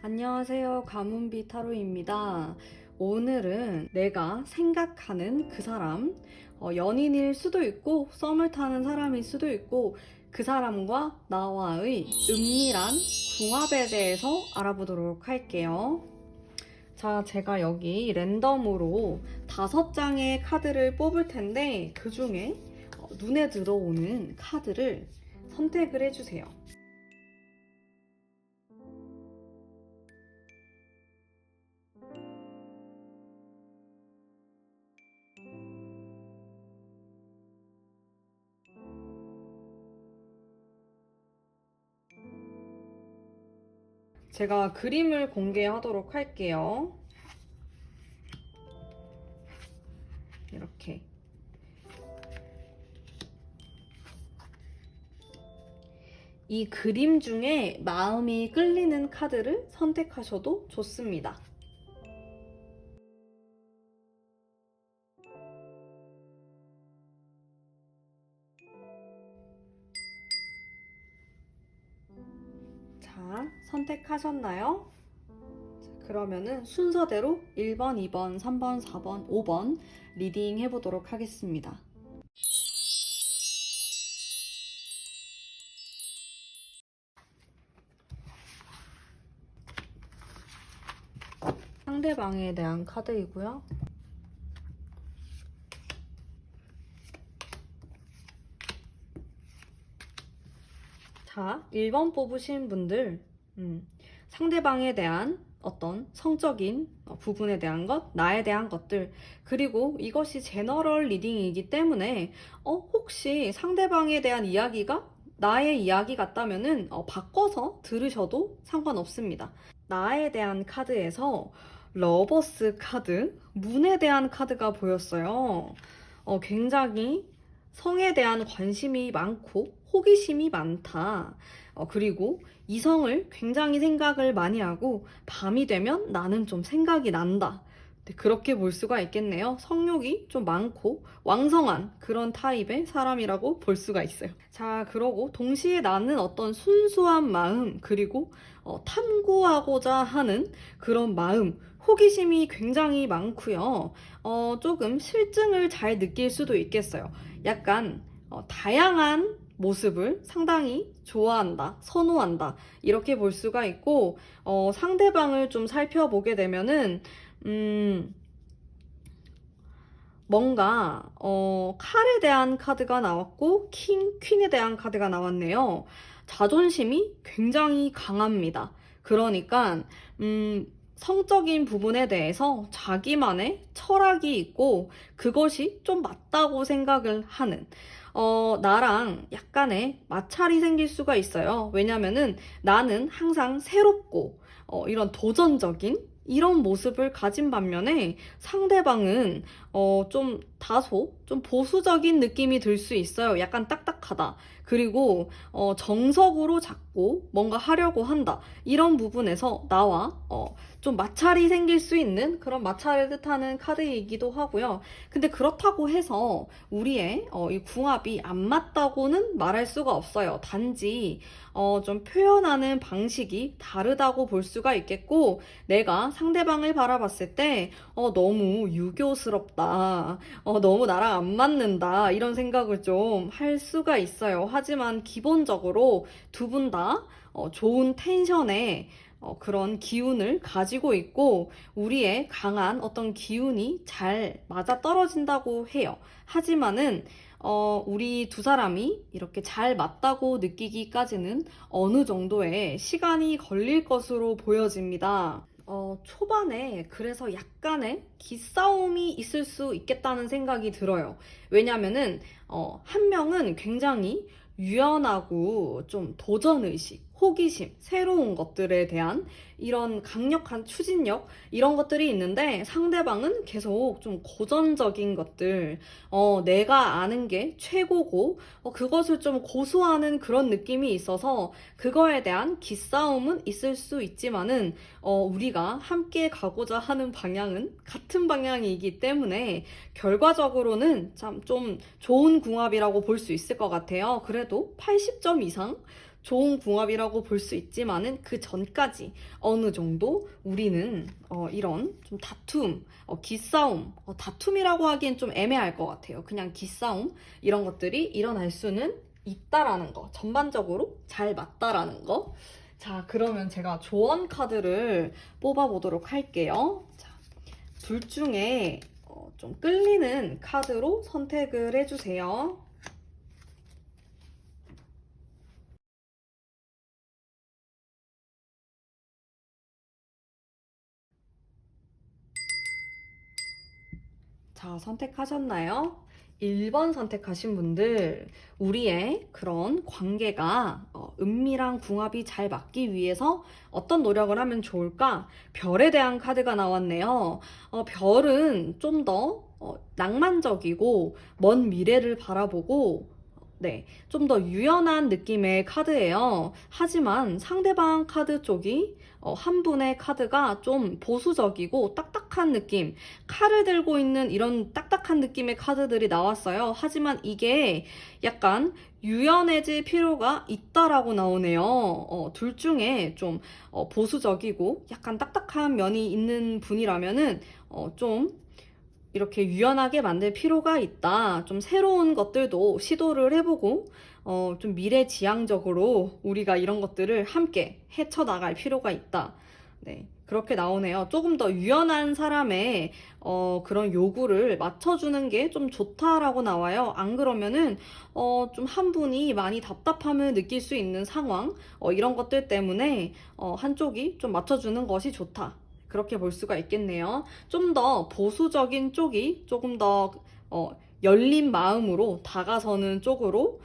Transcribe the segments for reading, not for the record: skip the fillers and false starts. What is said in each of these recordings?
안녕하세요. 가문비 타로입니다. 오늘은 내가 생각하는 그 사람, 연인일 수도 있고, 썸을 타는 사람일 수도 있고, 그 사람과 나와의 은밀한 궁합에 대해서 알아보도록 할게요. 자, 제가 여기 랜덤으로 5장의 카드를 뽑을 텐데, 그 중에 눈에 들어오는 카드를 선택을 해주세요. 제가 그림을 공개하도록 할게요. 이렇게. 이 그림 중에 마음이 끌리는 카드를 선택하셔도 좋습니다. 자, 선택하셨나요? 그러면은 순서대로 1번, 2번, 3번, 4번, 5번 리딩 해보도록 하겠습니다. 상대방에 대한 카드이고요. 자, 1번 뽑으신 분들, 상대방에 대한 어떤 성적인 부분에 대한 것, 나에 대한 것들, 그리고 이것이 제너럴 리딩이기 때문에 혹시 상대방에 대한 이야기가 나의 이야기 같다면은 바꿔서 들으셔도 상관없습니다. 나에 대한 카드에서 러버스 카드, 문에 대한 카드가 보였어요. 굉장히 성에 대한 관심이 많고 호기심이 많다. 그리고 이성을 굉장히 생각을 많이 하고 밤이 되면 나는 좀 생각이 난다. 네, 그렇게 볼 수가 있겠네요. 성욕이 좀 많고 왕성한 그런 타입의 사람이라고 볼 수가 있어요. 자, 그러고 동시에 나는 어떤 순수한 마음, 그리고 탐구하고자 하는 그런 마음, 호기심이 굉장히 많고요. 조금 실증을 잘 느낄 수도 있겠어요. 약간 다양한 모습을 상당히 좋아한다, 선호한다, 이렇게 볼 수가 있고, 상대방을 좀 살펴보게 되면은, 뭔가, 칼에 대한 카드가 나왔고, 퀸에 대한 카드가 나왔네요. 자존심이 굉장히 강합니다. 그러니까, 성적인 부분에 대해서 자기만의 철학이 있고, 그것이 좀 맞다고 생각을 하는, 나랑 약간의 마찰이 생길 수가 있어요. 왜냐면은 나는 항상 새롭고, 이런 도전적인 이런 모습을 가진 반면에 상대방은 좀 다소 좀 보수적인 느낌이 들 수 있어요. 약간 딱딱하다. 그리고 정석으로 잡고 뭔가 하려고 한다. 이런 부분에서 나와 좀 마찰이 생길 수 있는 그런 마찰을 뜻하는 카드이기도 하고요. 근데 그렇다고 해서 우리의 이 궁합이 안 맞다고는 말할 수가 없어요. 단지 좀 표현하는 방식이 다르다고 볼 수가 있겠고, 내가 상대방을 바라봤을 때 너무 유교스럽다, 너무 나랑 안 맞는다, 이런 생각을 좀 할 수가 있어요. 하지만 기본적으로 두 분 다 좋은 텐션에 그런 기운을 가지고 있고, 우리의 강한 어떤 기운이 잘 맞아 떨어진다고 해요. 하지만은 우리 두 사람이 이렇게 잘 맞다고 느끼기까지는 어느 정도의 시간이 걸릴 것으로 보여집니다. 초반에 그래서 약간의 기싸움이 있을 수 있겠다는 생각이 들어요. 왜냐면은, 한 명은 굉장히 유연하고 좀 도전의식, 호기심, 새로운 것들에 대한 이런 강력한 추진력, 이런 것들이 있는데 상대방은 계속 좀 고전적인 것들, 내가 아는 게 최고고, 그것을 좀 고수하는 그런 느낌이 있어서 그거에 대한 기싸움은 있을 수 있지만은, 우리가 함께 가고자 하는 방향은 같은 방향이기 때문에 결과적으로는 참 좀 좋은 궁합이라고 볼 수 있을 것 같아요. 그래도 80점 이상 좋은 궁합이라고 볼 수 있지만은 그 전까지 어느 정도 우리는 이런 좀 다툼, 기싸움, 다툼이라고 하기엔 좀 애매할 것 같아요. 그냥 기싸움 이런 것들이 일어날 수는 있다라는 거, 전반적으로 잘 맞다라는 거. 자, 그러면 제가 조언 카드를 뽑아보도록 할게요. 자, 둘 중에 좀 끌리는 카드로 선택을 해주세요. 자, 선택하셨나요? 1번 선택하신 분들, 우리의 그런 관계가 은밀한 궁합이 잘 맞기 위해서 어떤 노력을 하면 좋을까? 별에 대한 카드가 나왔네요. 별은 좀 더 낭만적이고 먼 미래를 바라보고 네, 좀 더 유연한 느낌의 카드예요. 하지만 상대방 카드 쪽이 한 분의 카드가 좀 보수적이고 딱딱한 느낌, 칼을 들고 있는 이런 딱딱한 느낌의 카드들이 나왔어요. 하지만 이게 약간 유연해질 필요가 있다라고 나오네요. 둘 중에 좀 보수적이고 약간 딱딱한 면이 있는 분이라면은 좀 이렇게 유연하게 만들 필요가 있다. 좀 새로운 것들도 시도를 해보고, 좀 미래지향적으로 우리가 이런 것들을 함께 헤쳐나갈 필요가 있다. 네. 그렇게 나오네요. 조금 더 유연한 사람의 그런 요구를 맞춰주는 게 좀 좋다라고 나와요. 안 그러면은 좀 한 분이 많이 답답함을 느낄 수 있는 상황, 이런 것들 때문에 한쪽이 좀 맞춰주는 것이 좋다. 그렇게 볼 수가 있겠네요. 좀 더 보수적인 쪽이 조금 더 열린 마음으로 다가서는 쪽으로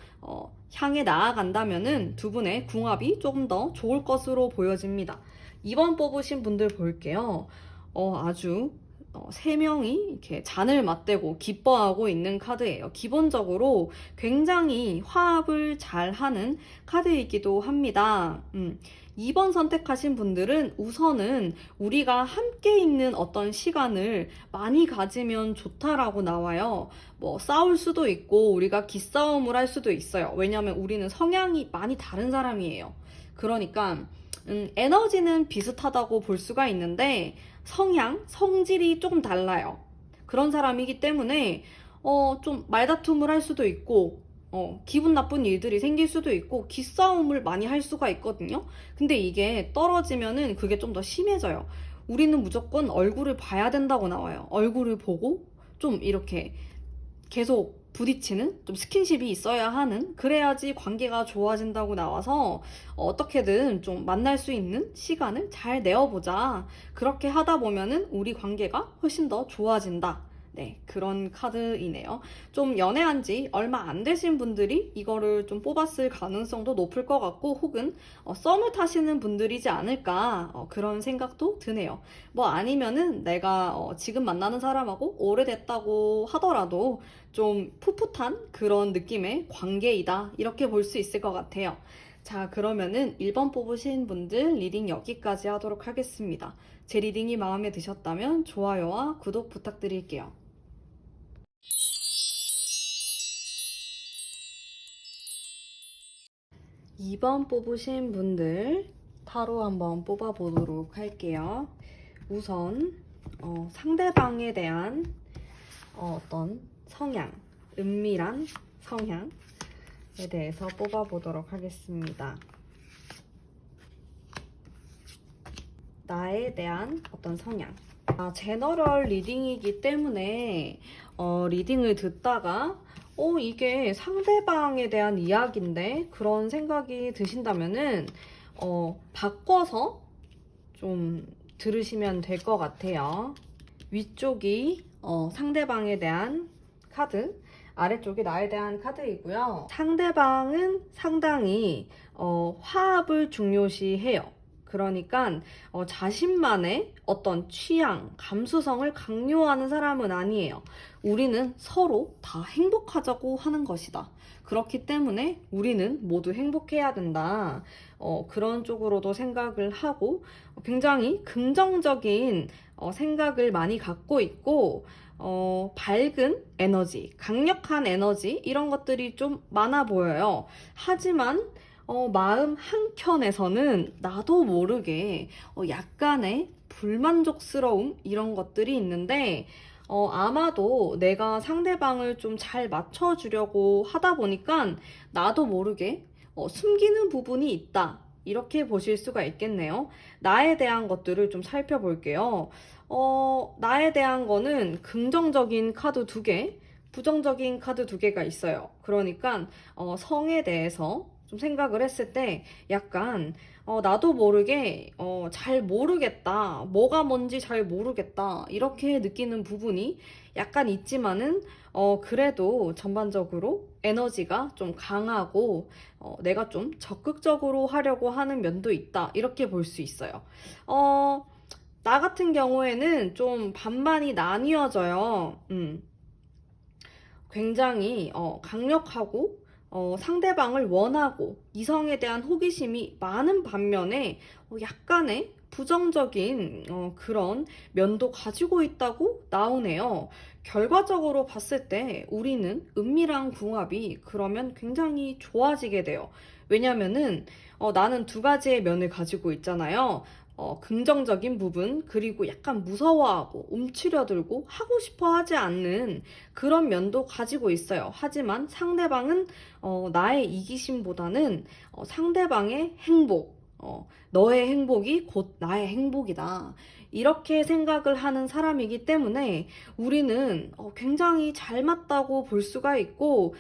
향해 나아간다면은 두 분의 궁합이 조금 더 좋을 것으로 보여집니다. 2번 뽑으신 분들 볼게요. 아주 세 명이 이렇게 잔을 맞대고 기뻐하고 있는 카드예요. 기본적으로 굉장히 화합을 잘하는 카드이기도 합니다. 2번 선택하신 분들은 우선은 우리가 함께 있는 어떤 시간을 많이 가지면 좋다라고 나와요. 뭐 싸울 수도 있고 우리가 기싸움을 할 수도 있어요. 왜냐하면 우리는 성향이 많이 다른 사람이에요. 그러니까 에너지는 비슷하다고 볼 수가 있는데 성향, 성질이 조금 달라요. 그런 사람이기 때문에 좀 말다툼을 할 수도 있고 기분 나쁜 일들이 생길 수도 있고 기싸움을 많이 할 수가 있거든요. 근데 이게 떨어지면은 그게 좀 더 심해져요. 우리는 무조건 얼굴을 봐야 된다고 나와요. 얼굴을 보고 좀 이렇게 계속 부딪히는 좀 스킨십이 있어야 하는 그래야지 관계가 좋아진다고 나와서 어떻게든 좀 만날 수 있는 시간을 잘 내어보자. 그렇게 하다 보면은 우리 관계가 훨씬 더 좋아진다. 네, 그런 카드이네요. 좀 연애한 지 얼마 안 되신 분들이 이거를 좀 뽑았을 가능성도 높을 것 같고, 혹은 썸을 타시는 분들이지 않을까, 그런 생각도 드네요. 뭐 아니면은 내가 지금 만나는 사람하고 오래됐다고 하더라도 좀 풋풋한 그런 느낌의 관계이다. 이렇게 볼 수 있을 것 같아요. 자, 그러면은 1번 뽑으신 분들 리딩 여기까지 하도록 하겠습니다. 제 리딩이 마음에 드셨다면 좋아요와 구독 부탁드릴게요. 2번 뽑으신 분들 타로 한번 뽑아보도록 할게요. 우선 상대방에 대한 어떤 성향, 은밀한 성향에 대해서 뽑아보도록 하겠습니다. 나에 대한 어떤 성향. 제너럴 리딩이기 때문에 리딩을 듣다가 이게 상대방에 대한 이야기인데 그런 생각이 드신다면은 바꿔서 좀 들으시면 될 것 같아요. 위쪽이 상대방에 대한 카드, 아래쪽이 나에 대한 카드이고요. 상대방은 상당히 화합을 중요시해요. 그러니까 자신만의 어떤 취향, 감수성을 강요하는 사람은 아니에요. 우리는 서로 다 행복하자고 하는 것이다. 그렇기 때문에 우리는 모두 행복해야 된다. 그런 쪽으로도 생각을 하고 굉장히 긍정적인 생각을 많이 갖고 있고 밝은 에너지, 강력한 에너지 이런 것들이 좀 많아 보여요. 하지만 마음 한켠에서는 나도 모르게 약간의 불만족스러움 이런 것들이 있는데 아마도 내가 상대방을 좀 잘 맞춰주려고 하다 보니까 나도 모르게 숨기는 부분이 있다. 이렇게 보실 수가 있겠네요. 나에 대한 것들을 좀 살펴볼게요. 나에 대한 거는 긍정적인 카드 두 개, 부정적인 카드 두 개가 있어요. 그러니까 성에 대해서 좀 생각을 했을 때 약간 나도 모르게 잘 모르겠다. 뭐가 뭔지 잘 모르겠다. 이렇게 느끼는 부분이 약간 있지만은 그래도 전반적으로 에너지가 좀 강하고 내가 좀 적극적으로 하려고 하는 면도 있다. 이렇게 볼 수 있어요. 나 같은 경우에는 좀 반반이 나뉘어져요. 굉장히 강력하고 상대방을 원하고 이성에 대한 호기심이 많은 반면에 약간의 부정적인 그런 면도 가지고 있다고 나오네요. 결과적으로 봤을 때 우리는 은밀한 궁합이 그러면 굉장히 좋아지게 돼요. 왜냐면은 나는 두 가지의 면을 가지고 있잖아요. 긍정적인 부분, 그리고 약간 무서워하고 움츠려들고 하고 싶어 하지 않는 그런 면도 가지고 있어요. 하지만 상대방은 나의 이기심보다는 상대방의 행복, 너의 행복이 곧 나의 행복이다. 이렇게 생각을 하는 사람이기 때문에 우리는 굉장히 잘 맞다고 볼 수가 있고,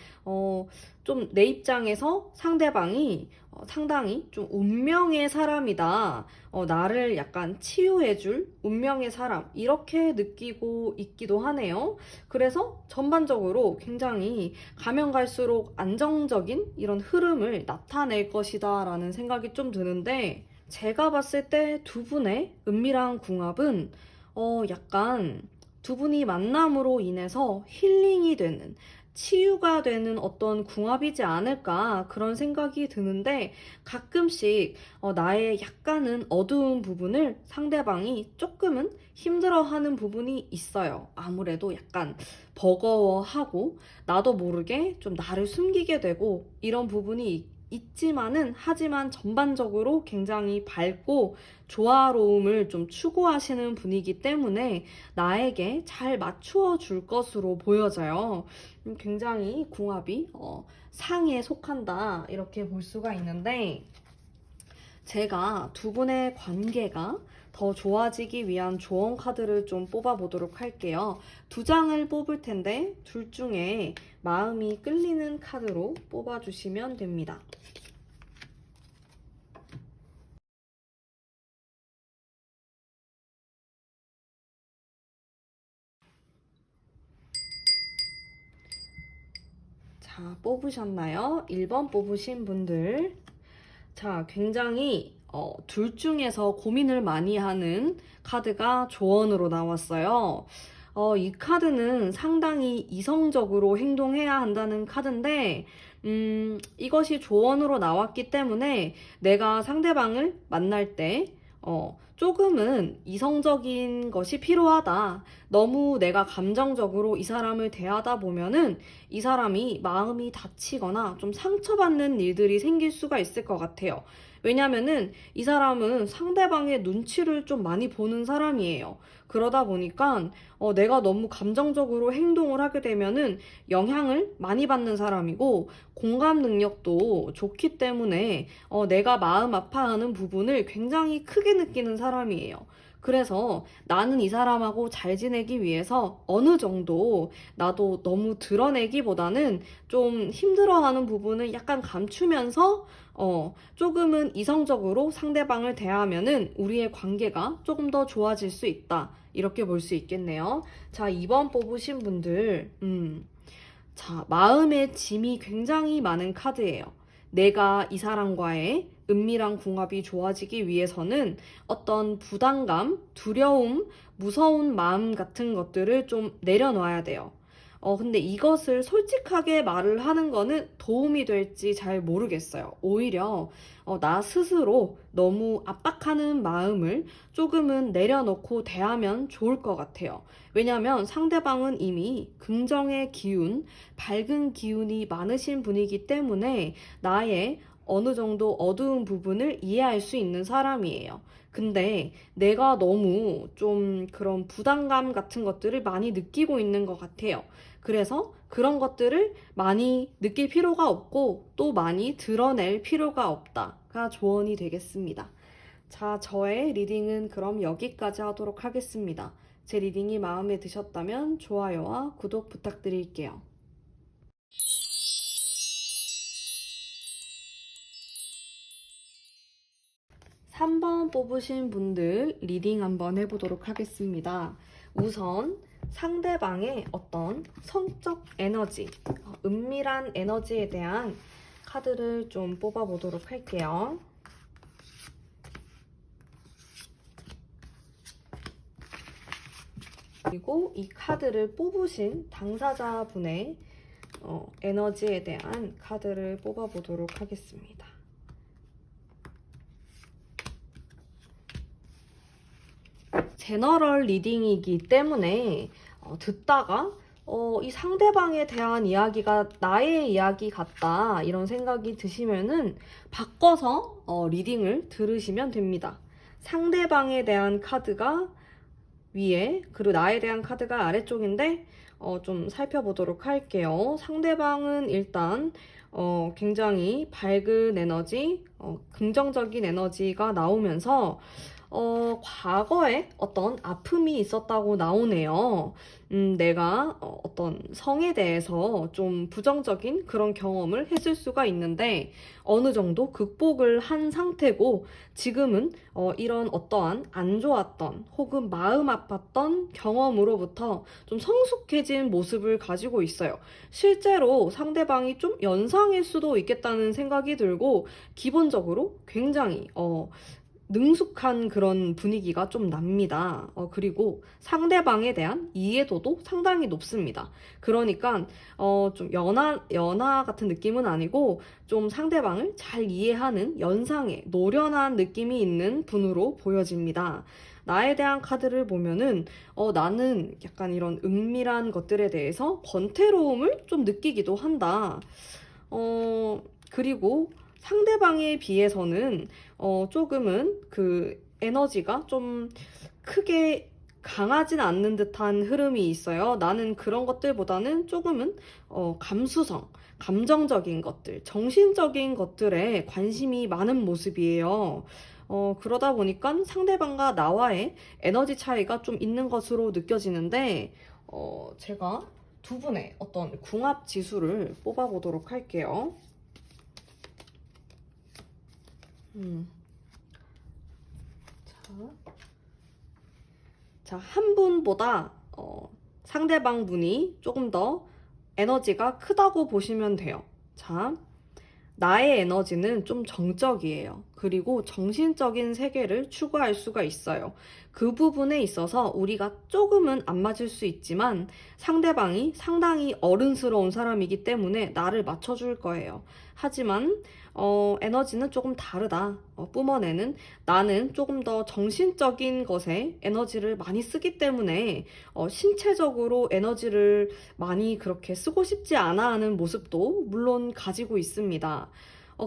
좀 내 입장에서 상대방이 상당히 좀 운명의 사람이다. 나를 약간 치유해줄 운명의 사람. 이렇게 느끼고 있기도 하네요. 그래서 전반적으로 굉장히 가면 갈수록 안정적인 이런 흐름을 나타낼 것이다 라는 생각이 좀 드는데, 제가 봤을 때 두 분의 은밀한 궁합은 약간 두 분이 만남으로 인해서 힐링이 되는, 치유가 되는 어떤 궁합이지 않을까 그런 생각이 드는데, 가끔씩 나의 약간은 어두운 부분을 상대방이 조금은 힘들어하는 부분이 있어요. 아무래도 약간 버거워하고 나도 모르게 좀 나를 숨기게 되고 이런 부분이 있지만은, 하지만 전반적으로 굉장히 밝고 조화로움을 좀 추구하시는 분이기 때문에 나에게 잘 맞추어 줄 것으로 보여져요. 굉장히 궁합이 상에 속한다 이렇게 볼 수가 있는데, 제가 두 분의 관계가 더 좋아지기 위한 조언 카드를 좀 뽑아보도록 할게요. 두 장을 뽑을 텐데 둘 중에 마음이 끌리는 카드로 뽑아주시면 됩니다. 자, 뽑으셨나요? 1번 뽑으신 분들. 자, 굉장히 둘 중에서 고민을 많이 하는 카드가 조언으로 나왔어요. 이 카드는 상당히 이성적으로 행동해야 한다는 카드인데, 이것이 조언으로 나왔기 때문에 내가 상대방을 만날 때, 조금은 이성적인 것이 필요하다. 너무 내가 감정적으로 이 사람을 대하다 보면은 이 사람이 마음이 다치거나 좀 상처받는 일들이 생길 수가 있을 것 같아요. 왜냐면은 이 사람은 상대방의 눈치를 좀 많이 보는 사람이에요. 그러다 보니까 내가 너무 감정적으로 행동을 하게 되면은 영향을 많이 받는 사람이고, 공감 능력도 좋기 때문에 내가 마음 아파하는 부분을 굉장히 크게 느끼는 사람이에요. 그래서 나는 이 사람하고 잘 지내기 위해서 어느 정도 나도 너무 드러내기보다는 좀 힘들어하는 부분을 약간 감추면서 조금은 이성적으로 상대방을 대하면은 우리의 관계가 조금 더 좋아질 수 있다. 이렇게 볼 수 있겠네요. 자, 2번 뽑으신 분들, 자, 마음의 짐이 굉장히 많은 카드예요. 내가 이 사람과의 은밀한 궁합이 좋아지기 위해서는 어떤 부담감, 두려움, 무서운 마음 같은 것들을 좀 내려놔야 돼요. 근데 이것을 솔직하게 말을 하는 거는 도움이 될지 잘 모르겠어요. 오히려 나 스스로 너무 압박하는 마음을 조금은 내려놓고 대하면 좋을 것 같아요. 왜냐하면 상대방은 이미 긍정의 기운, 밝은 기운이 많으신 분이기 때문에 나의 어느 정도 어두운 부분을 이해할 수 있는 사람이에요. 근데 내가 너무 좀 그런 부담감 같은 것들을 많이 느끼고 있는 것 같아요. 그래서 그런 것들을 많이 느낄 필요가 없고 또 많이 드러낼 필요가 없다가 조언이 되겠습니다. 자, 저의 리딩은 그럼 여기까지 하도록 하겠습니다. 제 리딩이 마음에 드셨다면 좋아요와 구독 부탁드릴게요. 3번 뽑으신 분들 리딩 한번 해보도록 하겠습니다. 우선 상대방의 어떤 성적 에너지, 은밀한 에너지에 대한 카드를 좀 뽑아보도록 할게요. 그리고 이 카드를 뽑으신 당사자분의 에너지에 대한 카드를 뽑아보도록 하겠습니다. 제너럴 리딩이기 때문에 듣다가 이 상대방에 대한 이야기가 나의 이야기 같다 이런 생각이 드시면은 바꿔서 리딩을 들으시면 됩니다. 상대방에 대한 카드가 위에 그리고 나에 대한 카드가 아래쪽인데 좀 살펴보도록 할게요. 상대방은 일단 굉장히 밝은 에너지, 긍정적인 에너지가 나오면서 과거에 어떤 아픔이 있었다고 나오네요. 내가 어떤 성에 대해서 좀 부정적인 그런 경험을 했을 수가 있는데 어느 정도 극복을 한 상태고 지금은 이런 어떠한 안 좋았던 혹은 마음 아팠던 경험으로부터 좀 성숙해진 모습을 가지고 있어요. 실제로 상대방이 좀 연상일 수도 있겠다는 생각이 들고 기본적으로 굉장히 능숙한 그런 분위기가 좀 납니다. 그리고 상대방에 대한 이해도도 상당히 높습니다. 그러니까 좀 연하 같은 느낌은 아니고 좀 상대방을 잘 이해하는 연상의 노련한 느낌이 있는 분으로 보여집니다. 나에 대한 카드를 보면은 나는 약간 이런 은밀한 것들에 대해서 번태로움을 좀 느끼기도 한다. 그리고 상대방에 비해서는 조금은 그 에너지가 좀 크게 강하진 않는 듯한 흐름이 있어요. 나는 그런 것들보다는 조금은 감수성, 감정적인 것들, 정신적인 것들에 관심이 많은 모습이에요. 그러다 보니까 상대방과 나와의 에너지 차이가 좀 있는 것으로 느껴지는데, 제가 두 분의 어떤 궁합 지수를 뽑아보도록 할게요. 자, 한 분보다 상대방 분이 조금 더 에너지가 크다고 보시면 돼요. 자, 나의 에너지는 좀 정적이에요. 그리고 정신적인 세계를 추구할 수가 있어요. 그 부분에 있어서 우리가 조금은 안 맞을 수 있지만 상대방이 상당히 어른스러운 사람이기 때문에 나를 맞춰줄 거예요. 하지만 에너지는 조금 다르다. 뿜어내는 나는 조금 더 정신적인 것에 에너지를 많이 쓰기 때문에 신체적으로 에너지를 많이 그렇게 쓰고 싶지 않아 하는 모습도 물론 가지고 있습니다.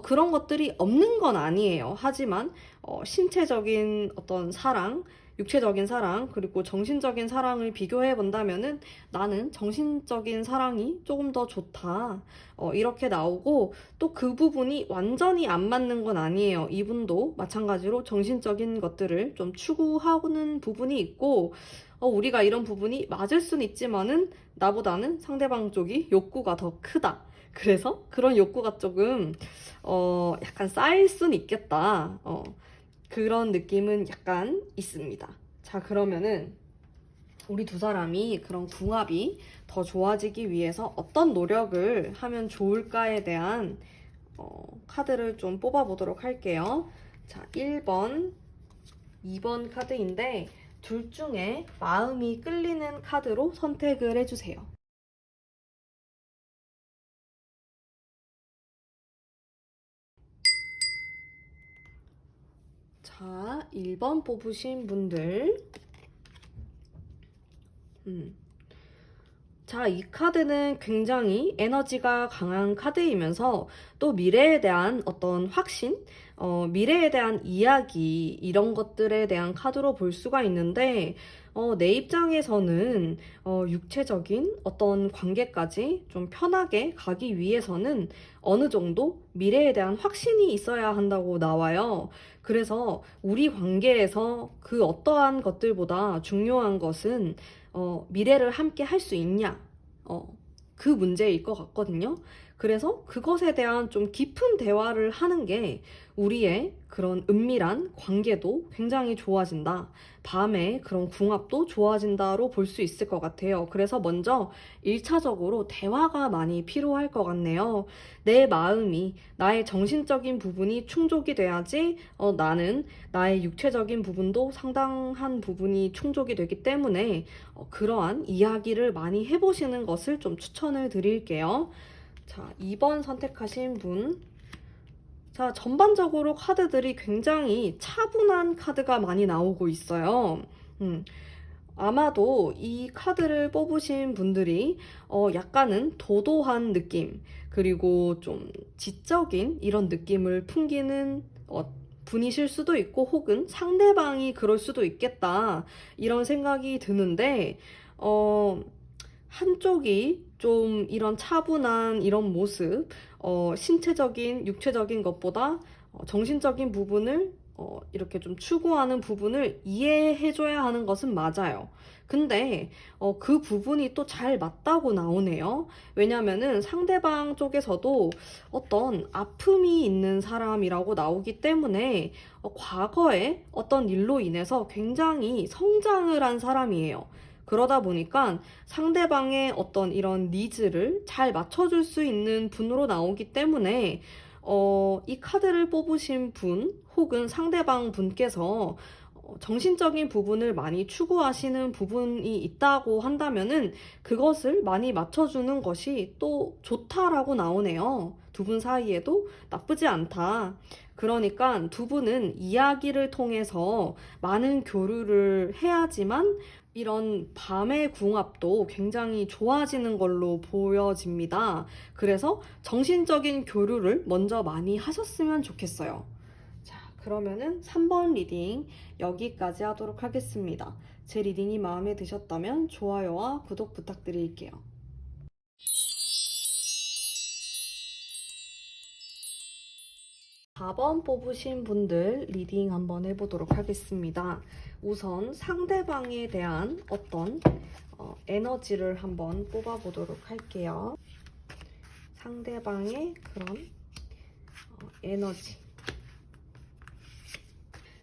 그런 것들이 없는 건 아니에요. 하지만 신체적인 어떤 사랑, 육체적인 사랑, 그리고 정신적인 사랑을 비교해 본다면은 나는 정신적인 사랑이 조금 더 좋다. 이렇게 나오고 또 그 부분이 완전히 안 맞는 건 아니에요. 이분도 마찬가지로 정신적인 것들을 좀 추구하는 부분이 있고 우리가 이런 부분이 맞을 수는 있지만은 나보다는 상대방 쪽이 욕구가 더 크다. 그래서 그런 욕구가 조금 약간 쌓일 순 있겠다. 그런 느낌은 약간 있습니다. 자, 그러면은 우리 두 사람이 그런 궁합이 더 좋아지기 위해서 어떤 노력을 하면 좋을까에 대한 카드를 좀 뽑아보도록 할게요. 자, 1번, 2번 카드인데 둘 중에 마음이 끌리는 카드로 선택을 해주세요. 자, 1번 뽑으신 분들. 자, 이 카드는 굉장히 에너지가 강한 카드이면서 또 미래에 대한 어떤 확신, 미래에 대한 이야기, 이런 것들에 대한 카드로 볼 수가 있는데, 내 입장에서는 육체적인 어떤 관계까지 좀 편하게 가기 위해서는 어느 정도 미래에 대한 확신이 있어야 한다고 나와요. 그래서 우리 관계에서 그 어떠한 것들보다 중요한 것은 미래를 함께 할 수 있냐? 그 문제일 것 같거든요. 그래서 그것에 대한 좀 깊은 대화를 하는 게 우리의 그런 은밀한 관계도 굉장히 좋아진다. 밤에 그런 궁합도 좋아진다로 볼 수 있을 것 같아요. 그래서 먼저 1차적으로 대화가 많이 필요할 것 같네요. 내 마음이, 나의 정신적인 부분이 충족이 돼야지 나는 나의 육체적인 부분도 상당한 부분이 충족이 되기 때문에 그러한 이야기를 많이 해보시는 것을 좀 추천을 드릴게요. 자, 2번 선택하신 분. 자, 전반적으로 카드들이 굉장히 차분한 카드가 많이 나오고 있어요. 음, 아마도 이 카드를 뽑으신 분들이 약간은 도도한 느낌, 그리고 좀 지적인 이런 느낌을 풍기는 분이실 수도 있고, 혹은 상대방이 그럴 수도 있겠다, 이런 생각이 드는데, 한쪽이 좀 이런 차분한 이런 모습, 신체적인, 육체적인 것보다 정신적인 부분을 이렇게 좀 추구하는 부분을 이해해줘야 하는 것은 맞아요. 근데 그 부분이 또 잘 맞다고 나오네요. 왜냐면은 상대방 쪽에서도 어떤 아픔이 있는 사람이라고 나오기 때문에 과거에 어떤 일로 인해서 굉장히 성장을 한 사람이에요. 그러다 보니까 상대방의 어떤 이런 니즈를 잘 맞춰줄 수 있는 분으로 나오기 때문에 이 카드를 뽑으신 분 혹은 상대방 분께서 정신적인 부분을 많이 추구하시는 부분이 있다고 한다면은 그것을 많이 맞춰주는 것이 또 좋다라고 나오네요. 두 분 사이에도 나쁘지 않다. 그러니까 두 분은 이야기를 통해서 많은 교류를 해야지만 이런 밤의 궁합도 굉장히 좋아지는 걸로 보여집니다. 그래서 정신적인 교류를 먼저 많이 하셨으면 좋겠어요. 자, 그러면은 3번 리딩 여기까지 하도록 하겠습니다. 제 리딩이 마음에 드셨다면 좋아요와 구독 부탁드릴게요. 4번 뽑으신 분들 리딩 한번 해보도록 하겠습니다. 우선 상대방에 대한 어떤 에너지를 한번 뽑아보도록 할게요. 상대방의 그런 에너지.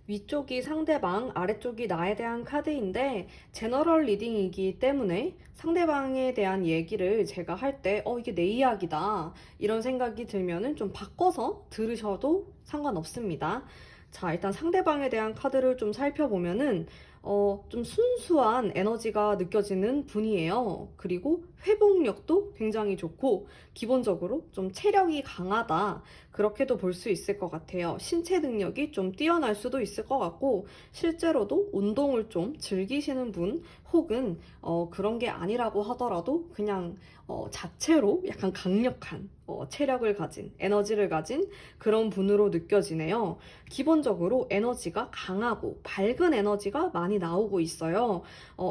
위쪽이 상대방, 아래쪽이 나에 대한 카드인데 제너럴 리딩이기 때문에 상대방에 대한 얘기를 제가 할 때 이게 내 이야기다 이런 생각이 들면은 좀 바꿔서 들으셔도 상관없습니다. 자, 일단 상대방에 대한 카드를 좀 살펴보면은 좀 순수한 에너지가 느껴지는 분이에요. 그리고 회복력도 굉장히 좋고 기본적으로 좀 체력이 강하다. 그렇게도 볼 수 있을 것 같아요. 신체 능력이 좀 뛰어날 수도 있을 것 같고 실제로도 운동을 좀 즐기시는 분 혹은 그런 게 아니라고 하더라도 그냥 자체로 약간 강력한 체력을 가진 에너지를 가진 그런 분으로 느껴지네요. 기본적으로 에너지가 강하고 밝은 에너지가 많이 나오고 있어요.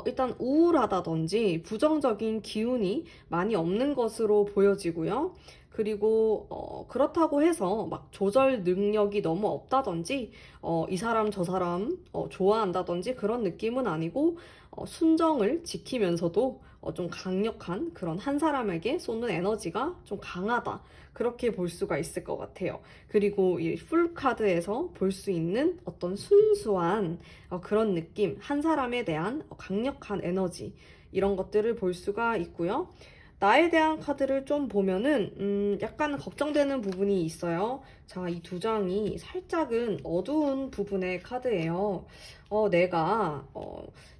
일단 우울하다든지 부정적인 기운이 많이 없는 것으로 보여지고요. 그리고 그렇다고 해서 막 조절 능력이 너무 없다든지 이 사람 저 사람 좋아한다든지 그런 느낌은 아니고 순정을 지키면서도 좀 강력한 그런 한 사람에게 쏟는 에너지가 좀 강하다. 그렇게 볼 수가 있을 것 같아요. 그리고 이 풀카드에서 볼 수 있는 어떤 순수한 그런 느낌, 한 사람에 대한 강력한 에너지 이런 것들을 볼 수가 있고요. 나에 대한 카드를 좀 보면은 약간 걱정되는 부분이 있어요. 자, 이 두 장이 살짝은 어두운 부분의 카드예요. 내가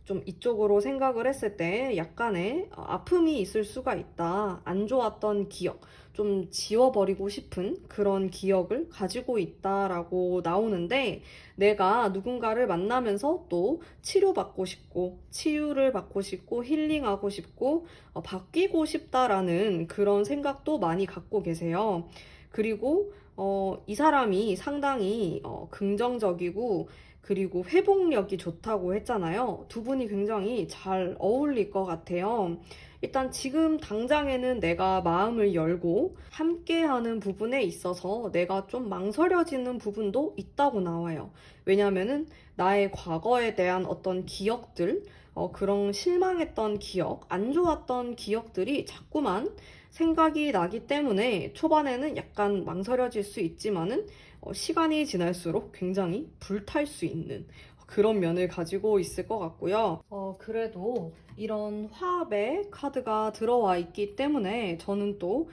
좀 이쪽으로 생각을 했을 때 약간의 아픔이 있을 수가 있다. 안 좋았던 기억, 좀 지워버리고 싶은 그런 기억을 가지고 있다라고 나오는데, 내가 누군가를 만나면서 또 치료받고 싶고, 치유를 받고 싶고, 힐링하고 싶고, 바뀌고 싶다라는 그런 생각도 많이 갖고 계세요. 그리고 이 사람이 상당히 긍정적이고, 그리고 회복력이 좋다고 했잖아요. 두 분이 굉장히 잘 어울릴 것 같아요. 일단 지금 당장에는 내가 마음을 열고 함께하는 부분에 있어서 내가 좀 망설여지는 부분도 있다고 나와요. 왜냐면은 나의 과거에 대한 어떤 기억들, 그런 실망했던 기억, 안 좋았던 기억들이 자꾸만 생각이 나기 때문에 초반에는 약간 망설여질 수 있지만은 시간이 지날수록 굉장히 불탈 수 있는 그런 면을 가지고 있을 것 같고요. 그래도 이런 화합의 카드가 들어와 있기 때문에 저는 또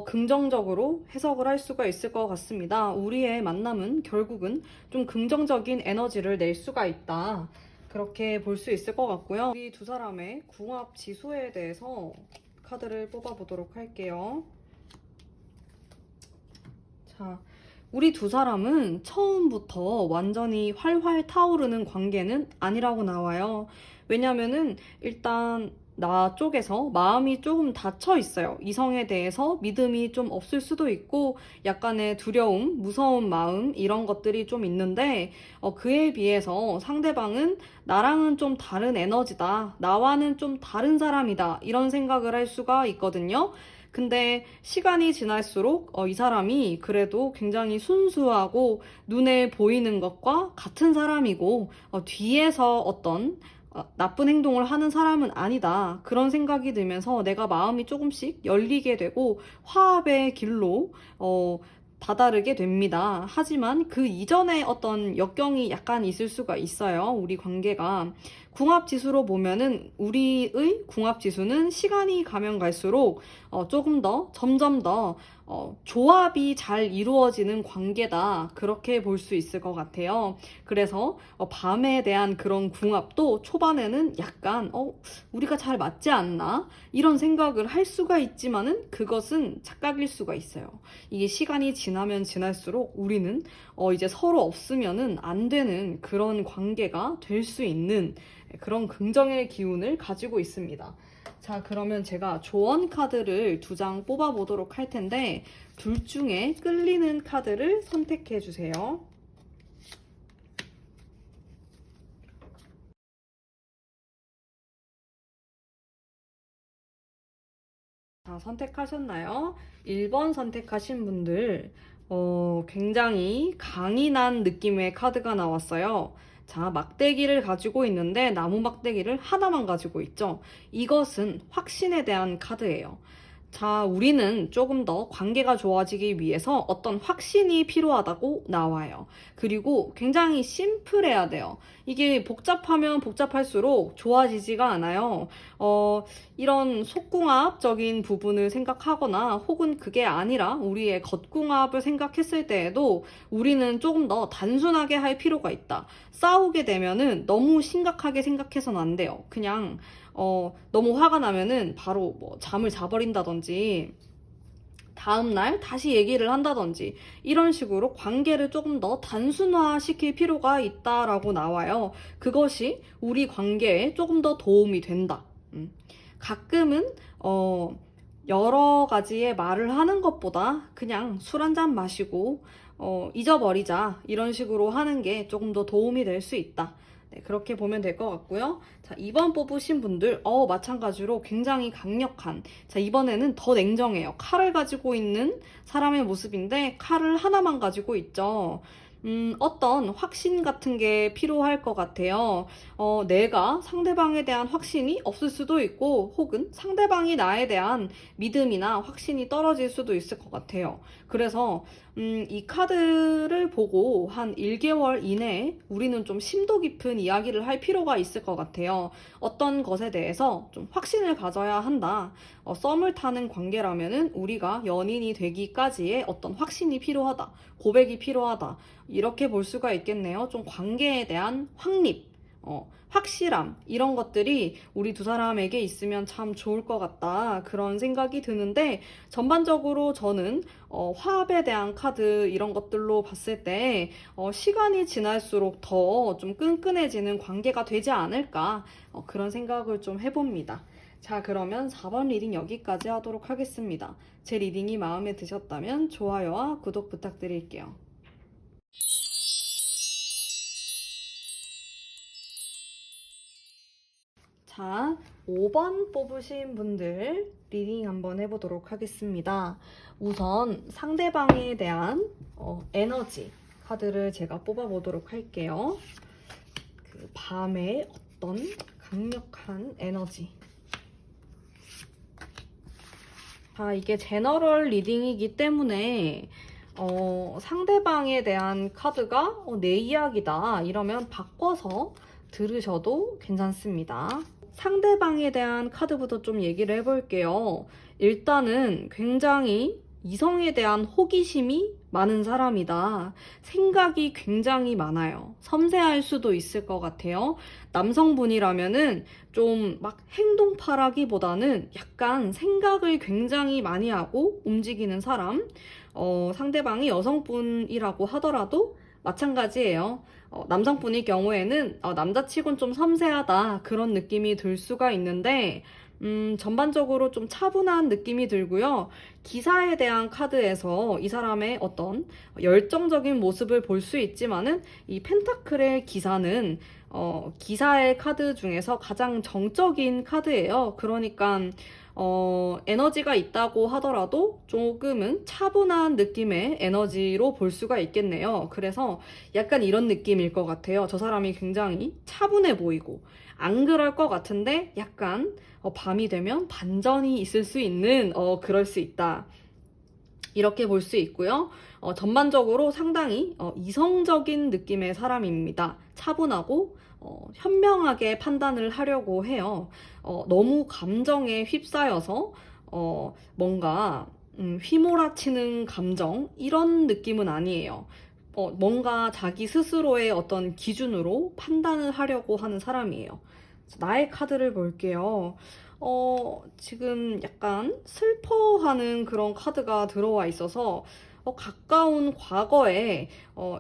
긍정적으로 해석을 할 수가 있을 것 같습니다. 우리의 만남은 결국은 좀 긍정적인 에너지를 낼 수가 있다. 그렇게 볼 수 있을 것 같고요. 우리 두 사람의 궁합 지수에 대해서 카드를 뽑아보도록 할게요. 자, 우리 두 사람은 처음부터 완전히 활활 타오르는 관계는 아니라고 나와요. 왜냐면은 일단 나 쪽에서 마음이 조금 닫혀 있어요. 이성에 대해서 믿음이 좀 없을 수도 있고 약간의 두려움, 무서운 마음 이런 것들이 좀 있는데 그에 비해서 상대방은 나랑은 좀 다른 에너지다. 나와는 좀 다른 사람이다. 이런 생각을 할 수가 있거든요. 근데 시간이 지날수록 이 사람이 그래도 굉장히 순수하고 눈에 보이는 것과 같은 사람이고 뒤에서 어떤 나쁜 행동을 하는 사람은 아니다. 그런 생각이 들면서 내가 마음이 조금씩 열리게 되고 화합의 길로 다다르게 됩니다. 하지만 그 이전에 어떤 역경이 약간 있을 수가 있어요. 우리 관계가. 궁합지수로 보면은 우리의 궁합지수는 시간이 가면 갈수록 조금 더 점점 더 조합이 잘 이루어지는 관계다. 그렇게 볼 수 있을 것 같아요. 그래서 밤에 대한 그런 궁합도 초반에는 약간 우리가 잘 맞지 않나? 이런 생각을 할 수가 있지만은 그것은 착각일 수가 있어요. 이게 시간이 지나면 지날수록 우리는 이제 서로 없으면은 안 되는 그런 관계가 될 수 있는 그런 긍정의 기운을 가지고 있습니다. 자, 그러면 제가 조언 카드를 2장 뽑아보도록 할 텐데 둘 중에 끌리는 카드를 선택해 주세요. 자, 선택하셨나요? 1번 선택하신 분들 굉장히 강인한 느낌의 카드가 나왔어요. 자, 막대기를 가지고 있는데 나무 막대기를 하나만 가지고 있죠. 이것은 확신에 대한 카드예요. 자, 우리는 조금 더 관계가 좋아지기 위해서 어떤 확신이 필요하다고 나와요. 그리고 굉장히 심플해야 돼요. 이게 복잡하면 복잡할수록 좋아지지가 않아요. 이런 속궁합적인 부분을 생각하거나 혹은 그게 아니라 우리의 겉궁합을 생각했을 때에도 우리는 조금 더 단순하게 할 필요가 있다. 싸우게 되면은 너무 심각하게 생각해서는 안 돼요. 그냥 너무 화가 나면은 바로 뭐 잠을 자버린다든지 다음날 다시 얘기를 한다든지 이런 식으로 관계를 조금 더 단순화시킬 필요가 있다라고 나와요. 그것이 우리 관계에 조금 더 도움이 된다. 가끔은 여러 가지의 말을 하는 것보다 그냥 술 한 잔 마시고 잊어버리자 이런 식으로 하는 게 조금 더 도움이 될 수 있다. 네, 그렇게 보면 될 것 같고요. 자, 2번 뽑으신 분들, 마찬가지로 굉장히 강력한. 자, 이번에는 더 냉정해요. 칼을 가지고 있는 사람의 모습인데, 칼을 하나만 가지고 있죠. 어떤 확신 같은 게 필요할 것 같아요. 내가 상대방에 대한 확신이 없을 수도 있고, 혹은 상대방이 나에 대한 믿음이나 확신이 떨어질 수도 있을 것 같아요. 그래서, 이 카드를 보고 한 1개월 이내에 우리는 좀 심도 깊은 이야기를 할 필요가 있을 것 같아요. 어떤 것에 대해서 좀 확신을 가져야 한다. 썸을 타는 관계라면은 우리가 연인이 되기까지의 어떤 확신이 필요하다. 고백이 필요하다. 이렇게 볼 수가 있겠네요. 좀 관계에 대한 확립. 확실함, 이런 것들이 우리 두 사람에게 있으면 참 좋을 것 같다. 그런 생각이 드는데, 전반적으로 저는 화합에 대한 카드 이런 것들로 봤을 때 시간이 지날수록 더 좀 끈끈해지는 관계가 되지 않을까, 그런 생각을 좀 해봅니다. 자, 그러면 4번 리딩 여기까지 하도록 하겠습니다. 제 리딩이 마음에 드셨다면 좋아요와 구독 부탁드릴게요. 자, 5번 뽑으신 분들 리딩 한번 해보도록 하겠습니다. 우선 상대방에 대한 에너지 카드를 제가 뽑아보도록 할게요. 그 밤의 어떤 강력한 에너지. 자, 이게 제너럴 리딩이기 때문에 상대방에 대한 카드가 내 이야기다 이러면 바꿔서 들으셔도 괜찮습니다. 상대방에 대한 카드부터 좀 얘기를 해볼게요. 일단은 굉장히 이성에 대한 호기심이 많은 사람이다. 생각이 굉장히 많아요. 섬세할 수도 있을 것 같아요. 남성분이라면은 좀 막 행동파라기보다는 약간 생각을 굉장히 많이 하고 움직이는 사람. 상대방이 여성분이라고 하더라도 마찬가지예요. 남성분일 경우에는 남자치곤 좀 섬세하다 그런 느낌이 들 수가 있는데 전반적으로 좀 차분한 느낌이 들고요. 기사에 대한 카드에서 이 사람의 어떤 열정적인 모습을 볼 수 있지만은 이 펜타클의 기사는 기사의 카드 중에서 가장 정적인 카드예요. 그러니까 에너지가 있다고 하더라도 조금은 차분한 느낌의 에너지로 볼 수가 있겠네요. 그래서 약간 이런 느낌일 것 같아요. 저 사람이 굉장히 차분해 보이고 안 그럴 것 같은데 약간 밤이 되면 반전이 있을 수 있는 그럴 수 있다. 이렇게 볼 수 있고요. 전반적으로 상당히 이성적인 느낌의 사람입니다. 차분하고 현명하게 판단을 하려고 해요. 너무 감정에 휩싸여서 뭔가 휘몰아치는 감정 이런 느낌은 아니에요. 뭔가 자기 스스로의 어떤 기준으로 판단을 하려고 하는 사람이에요. 나의 카드를 볼게요. 지금 약간 슬퍼하는 그런 카드가 들어와 있어서 가까운 과거에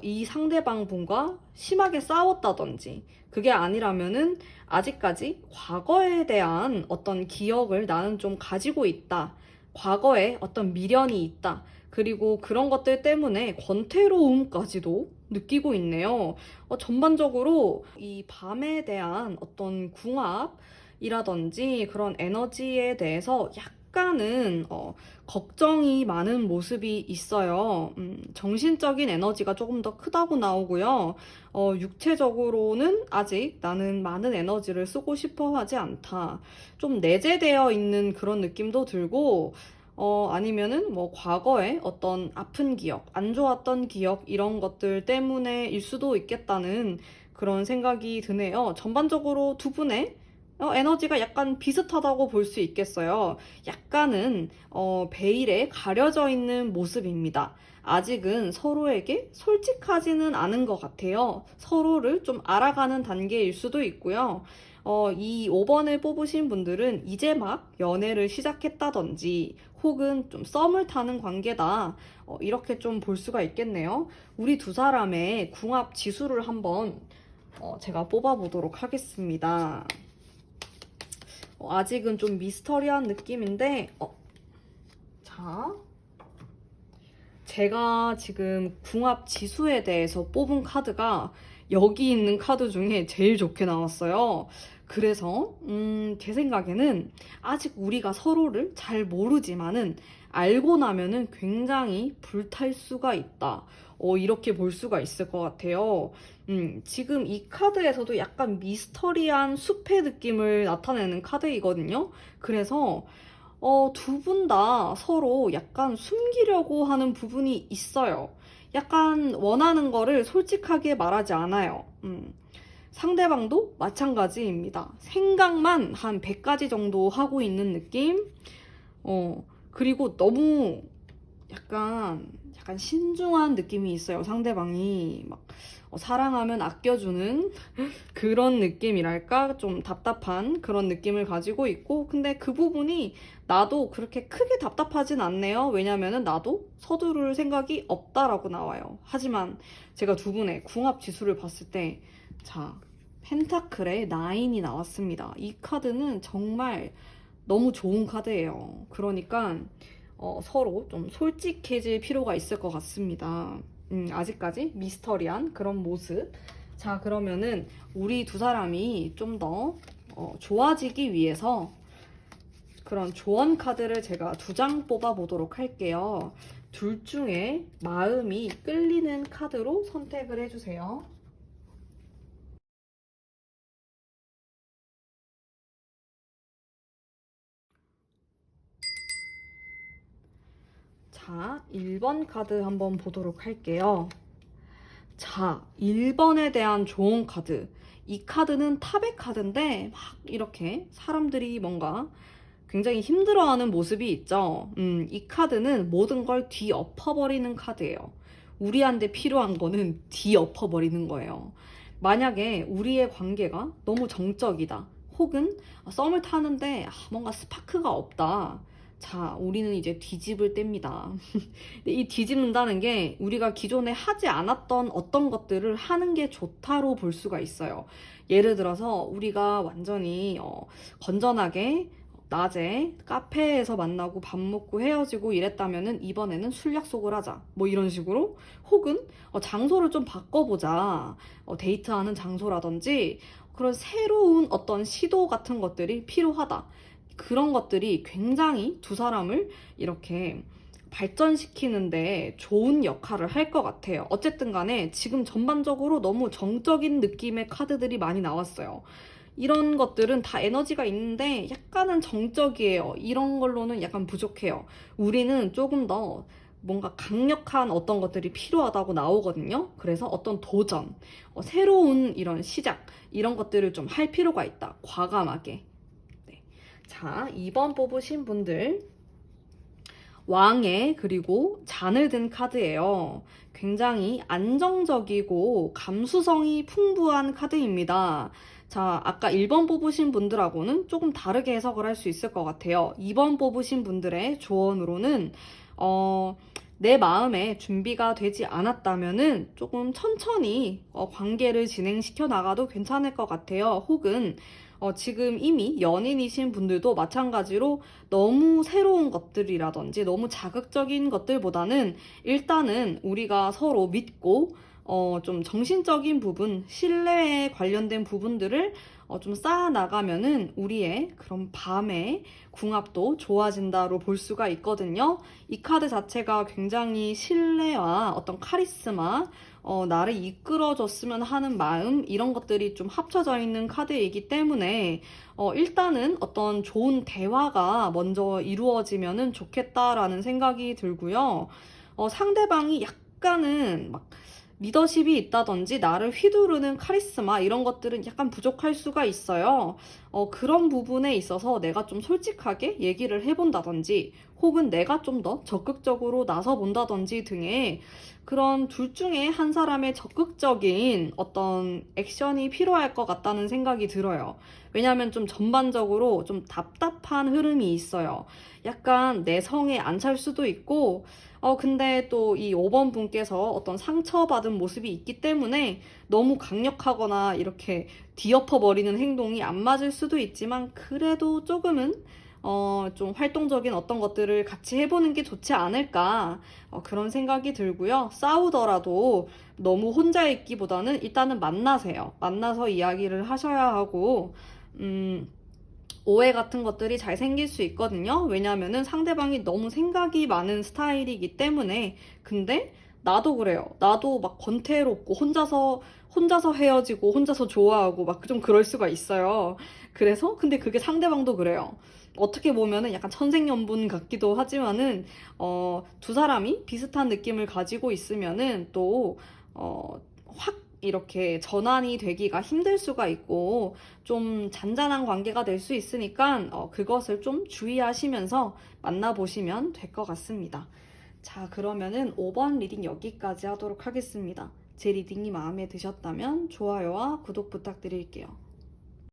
이 상대방 분과 심하게 싸웠다든지 그게 아니라면은 아직까지 과거에 대한 어떤 기억을 나는 좀 가지고 있다. 과거에 어떤 미련이 있다. 그리고 그런 것들 때문에 권태로움까지도 느끼고 있네요. 전반적으로 이 밤에 대한 어떤 궁합이라든지 그런 에너지에 대해서 약간은 걱정이 많은 모습이 있어요. 정신적인 에너지가 조금 더 크다고 나오고요. 육체적으로는 아직 나는 많은 에너지를 쓰고 싶어 하지 않다. 좀 내재되어 있는 그런 느낌도 들고 아니면은 뭐 과거에 어떤 아픈 기억, 안 좋았던 기억 이런 것들 때문에일 수도 있겠다는 그런 생각이 드네요. 전반적으로 두 분의 에너지가 약간 비슷하다고 볼 수 있겠어요. 약간은 베일에 가려져 있는 모습입니다. 아직은 서로에게 솔직하지는 않은 것 같아요. 서로를 좀 알아가는 단계일 수도 있고요. 이 5번을 뽑으신 분들은 이제 막 연애를 시작했다든지 혹은 좀 썸을 타는 관계다. 이렇게 좀 볼 수가 있겠네요. 우리 두 사람의 궁합 지수를 한번 제가 뽑아보도록 하겠습니다. 아직은 좀 미스터리한 느낌인데 자, 제가 지금 궁합 지수에 대해서 뽑은 카드가 여기 있는 카드 중에 제일 좋게 나왔어요. 그래서 제 생각에는 아직 우리가 서로를 잘 모르지만은 알고 나면은 굉장히 불탈 수가 있다. 이렇게 볼 수가 있을 것 같아요. 지금 이 카드에서도 약간 미스터리한 숲의 느낌을 나타내는 카드이거든요. 그래서 두 분 다 서로 약간 숨기려고 하는 부분이 있어요. 약간 원하는 거를 솔직하게 말하지 않아요. 상대방도 마찬가지입니다. 생각만 한 100가지 정도 하고 있는 느낌? 그리고 너무 약간 신중한 느낌이 있어요. 상대방이 막 사랑하면 아껴주는 그런 느낌이랄까? 좀 답답한 그런 느낌을 가지고 있고, 근데 그 부분이 나도 그렇게 크게 답답하진 않네요. 왜냐면은 나도 서두를 생각이 없다라고 나와요. 하지만 제가 두 분의 궁합 지수를 봤을 때, 자, 펜타클의 9이 나왔습니다. 이 카드는 정말 너무 좋은 카드예요. 그러니까 서로 좀 솔직해질 필요가 있을 것 같습니다. 아직까지 미스터리한 그런 모습. 자, 그러면은 우리 두 사람이 좀 더 좋아지기 위해서 그런 조언 카드를 제가 2장 뽑아보도록 할게요. 둘 중에 마음이 끌리는 카드로 선택을 해주세요. 자, 1번 카드 한번 보도록 할게요. 자, 1번에 대한 조언 카드. 이 카드는 탑의 카드인데 막 이렇게 사람들이 뭔가 굉장히 힘들어하는 모습이 있죠. 이 카드는 모든 걸 뒤엎어버리는 카드예요. 우리한테 필요한 거는 뒤엎어버리는 거예요. 만약에 우리의 관계가 너무 정적이다. 혹은 썸을 타는데 뭔가 스파크가 없다. 자, 우리는 이제 뒤집을 때입니다. 이 뒤집는다는 게 우리가 기존에 하지 않았던 어떤 것들을 하는 게 좋다로 볼 수가 있어요. 예를 들어서 우리가 완전히 건전하게 낮에 카페에서 만나고 밥 먹고 헤어지고 이랬다면은 이번에는 술 약속을 하자. 뭐 이런 식으로. 혹은 장소를 좀 바꿔보자. 데이트하는 장소라든지 그런 새로운 어떤 시도 같은 것들이 필요하다. 그런 것들이 굉장히 두 사람을 이렇게 발전시키는데 좋은 역할을 할 것 같아요. 어쨌든 간에 지금 전반적으로 너무 정적인 느낌의 카드들이 많이 나왔어요. 이런 것들은 다 에너지가 있는데 약간은 정적이에요. 이런 걸로는 약간 부족해요. 우리는 조금 더 뭔가 강력한 어떤 것들이 필요하다고 나오거든요. 그래서 어떤 도전, 새로운 이런 시작, 이런 것들을 좀 할 필요가 있다. 과감하게. 네. 자, 2번 뽑으신 분들. 왕의 그리고 잔을 든 카드예요. 굉장히 안정적이고 감수성이 풍부한 카드입니다. 자, 아까 1번 뽑으신 분들하고는 조금 다르게 해석을 할 수 있을 것 같아요. 2번 뽑으신 분들의 조언으로는 내 마음에 준비가 되지 않았다면은 조금 천천히 관계를 진행시켜 나가도 괜찮을 것 같아요. 혹은 지금 이미 연인이신 분들도 마찬가지로 너무 새로운 것들이라든지 너무 자극적인 것들보다는 일단은 우리가 서로 믿고 좀 정신적인 부분, 신뢰에 관련된 부분들을 좀 쌓아 나가면은 우리의 그런 밤의 궁합도 좋아진다로 볼 수가 있거든요. 이 카드 자체가 굉장히 신뢰와 어떤 카리스마, 나를 이끌어줬으면 하는 마음, 이런 것들이 좀 합쳐져 있는 카드이기 때문에, 일단은 어떤 좋은 대화가 먼저 이루어지면은 좋겠다라는 생각이 들고요. 상대방이 약간은 막 리더십이 있다든지 나를 휘두르는 카리스마 이런 것들은 약간 부족할 수가 있어요. 그런 부분에 있어서 내가 좀 솔직하게 얘기를 해본다든지 혹은 내가 좀 더 적극적으로 나서본다든지 등의 그런 둘 중에 한 사람의 적극적인 어떤 액션이 필요할 것 같다는 생각이 들어요. 왜냐하면 좀 전반적으로 좀 답답한 흐름이 있어요. 약간 내 성에 안 찰 수도 있고 근데 또 이 5번 분께서 어떤 상처받은 모습이 있기 때문에 너무 강력하거나 이렇게 뒤엎어버리는 행동이 안 맞을 수도 있지만 그래도 조금은 좀 활동적인 어떤 것들을 같이 해보는 게 좋지 않을까 그런 생각이 들고요. 싸우더라도 너무 혼자 있기보다는 일단은 만나세요. 만나서 이야기를 하셔야 하고 오해 같은 것들이 잘 생길 수 있거든요. 왜냐하면은 상대방이 너무 생각이 많은 스타일이기 때문에. 근데 나도 그래요. 나도 막 권태롭고 혼자서 헤어지고 혼자서 좋아하고 막 좀 그럴 수가 있어요. 그래서 근데 그게 상대방도 그래요. 어떻게 보면은 약간 천생연분 같기도 하지만은 두 사람이 비슷한 느낌을 가지고 있으면은 확 이렇게 전환이 되기가 힘들 수가 있고 좀 잔잔한 관계가 될 수 있으니까 그것을 좀 주의하시면서 만나보시면 될 것 같습니다. 자, 그러면은 5번 리딩 여기까지 하도록 하겠습니다. 제 리딩이 마음에 드셨다면 좋아요와 구독 부탁드릴게요.